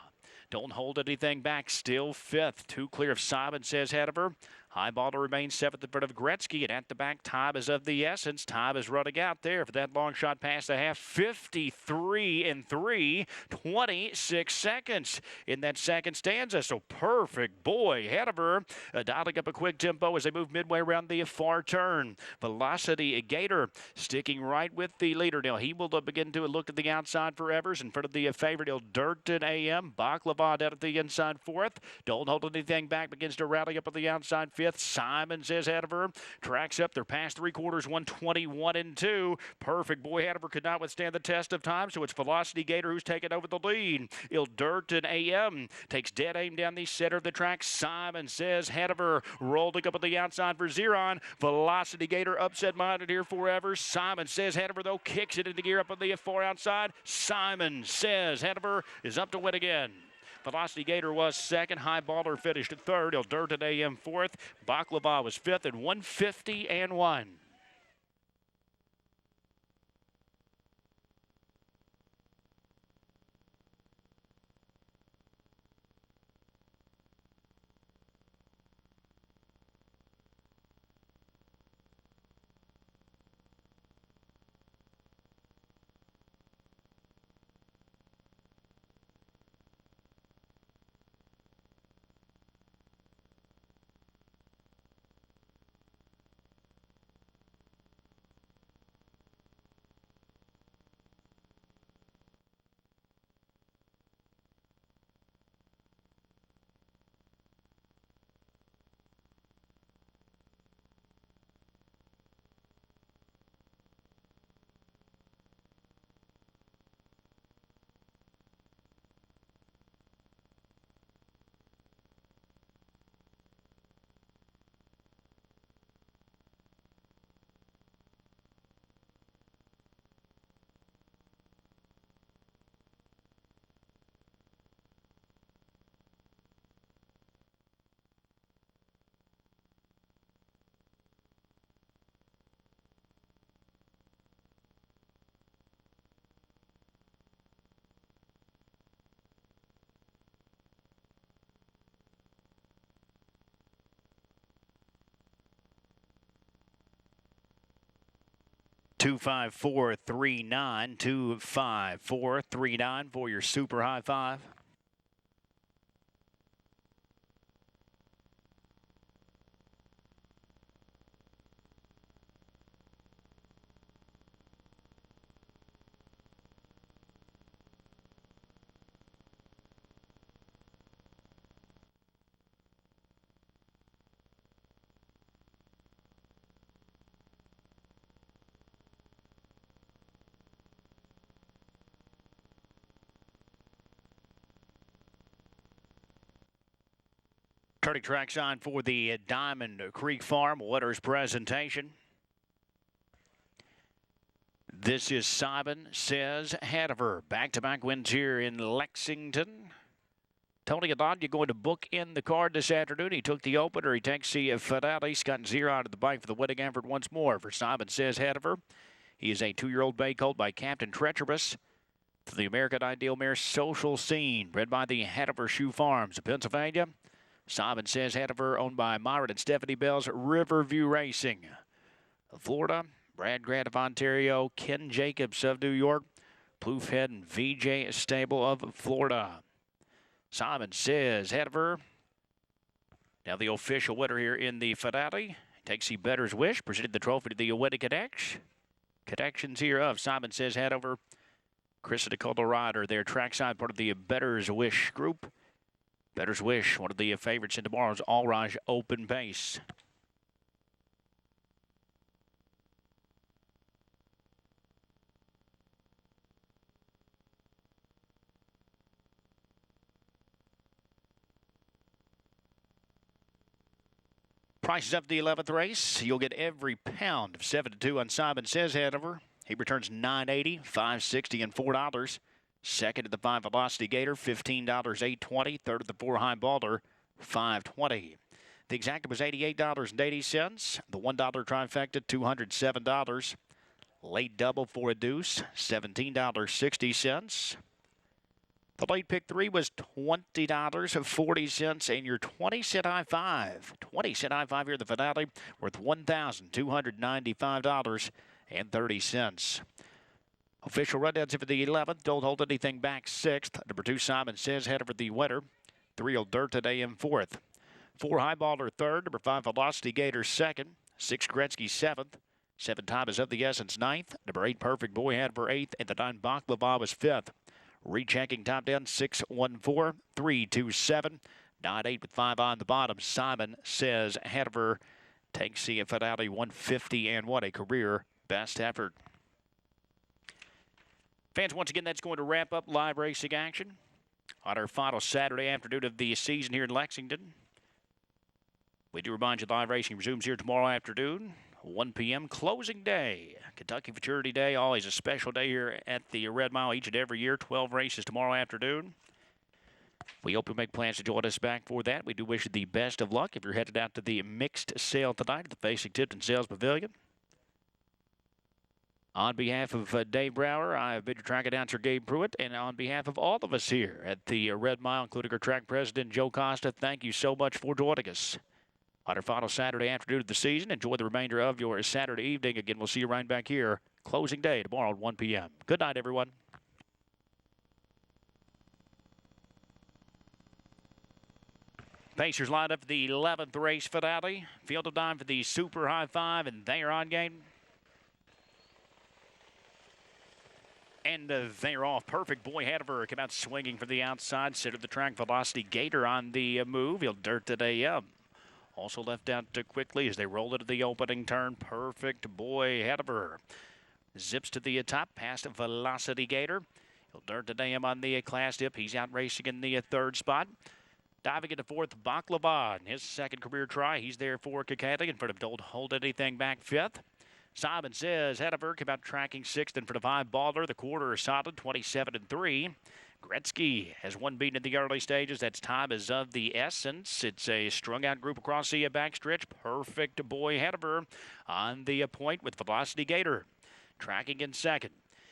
Speaker 1: Don't Hold Anything Back, still 5th. 2 clear of Simon Says Hanover. High Baller remains 7th in front of Gretzky, and at the back, Time is of the Essence. Time is running out there for that long shot past the half. 53-3, 26 seconds in that second stanza. So Perfect Boy Hanover dialing up a quick tempo as they move midway around the far turn. Velocity Gator sticking right with the leader. Now he will begin to look at the outside for Evers in front of the favorite. He'll dirt at AM. Baklava down at the inside 4th. Don't Hold Anything Back begins to rally up on the outside 5th. Simon Says Hanover tracks up. They're past 3/4, 121-2. Perfect Boy Hanover could not withstand the test of time, so it's Velocity Gator who's taken over the lead. Il Dirt and AM takes dead aim down the center of the track. Simon Says Hanover rolling up on the outside for Zeron. Velocity Gator upset-minded here forever. Simon Says Hanover, though, kicks it into gear up on the far outside. Simon Says Hanover is up to win again. Velocity Gator was 2nd. High Baller finished 3rd. Il Dirt and AM 4th. Baklava was 5th at 150-1. 25439, 25439 for your super high five. Turning tracks on for the Diamond Creek Farm Winners presentation. This is Simon Says Hanover. Back-to-back wins here in Lexington. Tony Adon, you're going to book in the card this afternoon. He took the opener. He takes the finale. He's gotten 0 out of the bike for the winning effort once more for Simon Says Hanover. He is a 2-year-old bay colt by Captain Treacherous. For the American Ideal Mare Social Scene, bred by the Hanover Shoe Farms of Pennsylvania. Simon Says Hanover, owned by Myron and Stephanie Bell's Riverview Racing. Florida, Brad Grant of Ontario, Ken Jacobs of New York, Plouffe and VJ Stable of Florida. Simon Says Hanover. Now the official winner here in the finale. Takes the Bettor's Wish, presented the trophy to the Winning Connections here of Simon Says Hanover. Chris Dakota Rider, their trackside part of the Bettor's Wish group. Bettor's Wish, one of the favorites in tomorrow's All-Raj Open Pace. Prices of the 11th race. You'll get every pound of 7-2 on Simon Says Hanover. He returns $9.80, $5.60, and $4. Second at the 5 Velocity Gator, $15, $8.20. Third at the 4 High Baller, $5.20. The exacta was $88.80. The $1 trifecta, $207. Late double for a deuce, $17.60. The late pick 3 was $20.40, and your 20-cent high five. 20-cent high five here at the finale, worth $1,295.30. Official rundowns for the 11th. Don't hold anything back, 6th. Number 2, Simon Says Hanover, the winner. 3, Dirt Today in 4th. 4, High Baller 3rd. Number 5, Velocity Gator 2nd. 6, Gretzky 7th. 7, Time is of the Essence 9th. Number 8, Perfect Boy Hanover 8th. And the 9, Baklava was 5th. Rechecking top down 6-1-4, 3-2-7, 9-8 with 5 on the bottom. Simon Says Hanover takes the finale 150 and 1, a career best effort. Fans, once again, that's going to wrap up live racing action on our final Saturday afternoon of the season here in Lexington. We do remind you live racing resumes here tomorrow afternoon, 1 p.m. closing day. Kentucky Futurity Day, always a special day here at the Red Mile each and every year. 12 races tomorrow afternoon. We hope you make plans to join us back for that. We do wish you the best of luck if you're headed out to the mixed sale tonight at the Facing-Tipton Sales Pavilion. On behalf of Dave Brower, I have been your track announcer, Gabe Pruitt, and on behalf of all of us here at the Red Mile, including our track president, Joe Costa, thank you so much for joining us on our final Saturday afternoon of the season. Enjoy the remainder of your Saturday evening. Again, we'll see you right back here, closing day tomorrow at 1 p.m. Good night, everyone. Pacers lined up for the 11th race finale. Field of Nine for the Super High Five, and they are on game. And they're off. Perfect Boy Hanover came out swinging from the outside. Center of the track, Velocity Gator on the move. He'll dirt today up. Also left out quickly as they roll into the opening turn. Perfect Boy Hanover zips to the top past Velocity Gator. He'll dirt today on the class dip. He's out racing in the 3rd spot. Diving into 4th, Baklava. In his 2nd career try, he's there for Kakali in front of Don't Hold Anything Back 5th. Simon Says Hanover came out tracking 6th in front of High Baller. The quarter is solid, 27-3. Gretzky has one beaten in the early stages. That's Time is of the Essence. It's a strung-out group across the backstretch. Perfect Boy Hanover on the point with Velocity Gator tracking in 2nd.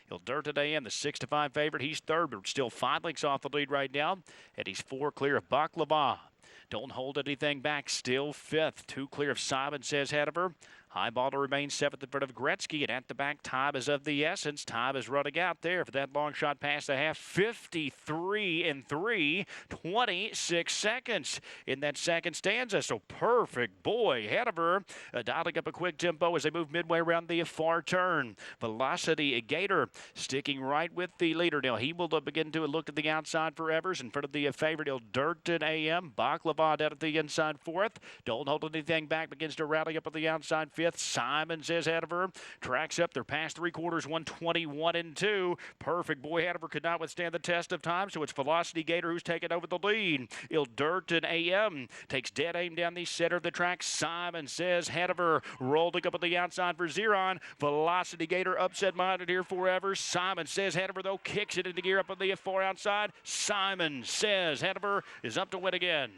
Speaker 1: He'll dirt today in the 6-5 favorite. He's 3rd, but still 5 lengths off the lead right now. And he's 4 clear of Baklava. Don't Hold Anything Back, still 5th. 2 clear of Simon Says Hanover. Highballer remains 7th in front of Gretzky, and at the back, time is of the essence. Time is running out there for that long shot past the half. 53 and 3, 26 seconds in that second stanza. So perfect boy ahead of her, dialing up a quick tempo as they move midway around the far turn. Velocity Gator sticking right with the leader. Now he will begin to look at the outside for Evers in front of the favorite Durden AM. Baklava down at the inside 4th. Don't hold anything back, begins to rally up at the outside 5th. Simons is ahead of her. Tracks up. They're past 3/4, 121 and 2. Perfect boy ahead of her could not withstand the test of time, so it's Velocity Gator who's taken over the lead. Durden AM takes dead aim down the center of the track. Simon says ahead of her, rolling up at the outside for Zeron. Velocity Gator upset minded here forever. Simon says ahead of her though, kicks it into gear up on the far outside. Simon says ahead of her is up to win again.